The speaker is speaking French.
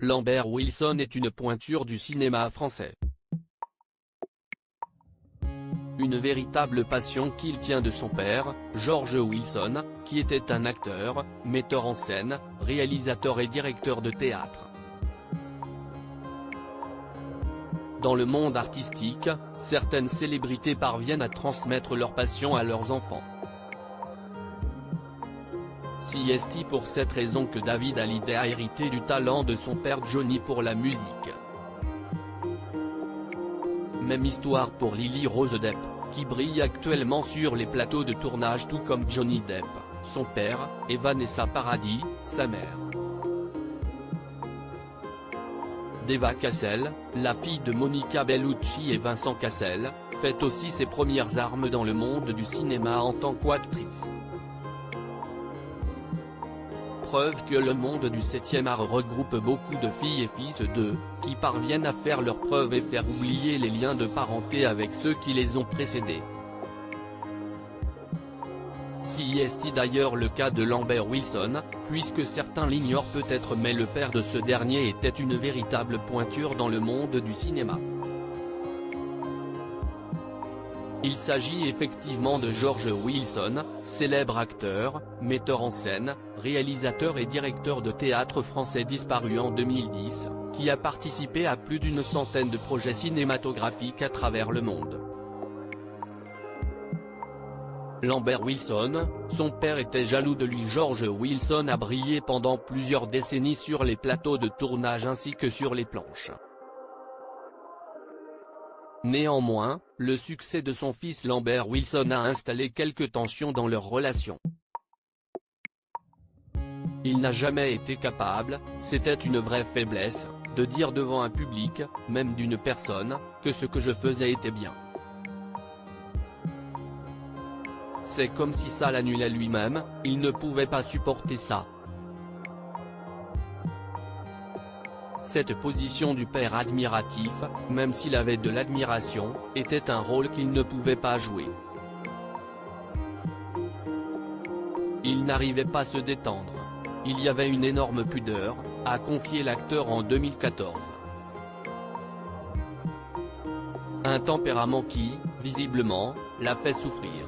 Lambert Wilson est une pointure du cinéma français. Une véritable passion qu'il tient de son père, George Wilson, qui était un acteur, metteur en scène, réalisateur et directeur de théâtre. Dans le monde artistique, certaines célébrités parviennent à transmettre leur passion à leurs enfants. C'est pour cette raison que David Hallyday a hérité du talent de son père Johnny pour la musique. Même histoire pour Lily Rose Depp, qui brille actuellement sur les plateaux de tournage tout comme Johnny Depp, son père, et Vanessa Paradis, sa mère. Deva Cassel, la fille de Monica Bellucci et Vincent Cassel, fait aussi ses premières armes dans le monde du cinéma en tant qu'actrice. Preuve que le monde du 7e art regroupe beaucoup de filles et fils d'eux, qui parviennent à faire leurs preuves et faire oublier les liens de parenté avec ceux qui les ont précédés. C'est d'ailleurs le cas de Lambert Wilson, puisque certains l'ignorent peut-être mais le père de ce dernier était une véritable pointure dans le monde du cinéma. Il s'agit effectivement de George Wilson, célèbre acteur, metteur en scène, réalisateur et directeur de théâtre français disparu en 2010, qui a participé à plus d'une centaine de projets cinématographiques à travers le monde. Lambert Wilson, son père était jaloux de lui. George Wilson a brillé pendant plusieurs décennies sur les plateaux de tournage ainsi que sur les planches. Néanmoins, le succès de son fils Lambert Wilson a installé quelques tensions dans leur relation. Il n'a jamais été capable, c'était une vraie faiblesse, de dire devant un public, même d'une personne, que ce que je faisais était bien. C'est comme si ça l'annulait lui-même, il ne pouvait pas supporter ça. Cette position du père admiratif, même s'il avait de l'admiration, était un rôle qu'il ne pouvait pas jouer. Il n'arrivait pas à se détendre. Il y avait une énorme pudeur, a confié l'acteur en 2014. Un tempérament qui, visiblement, l'a fait souffrir.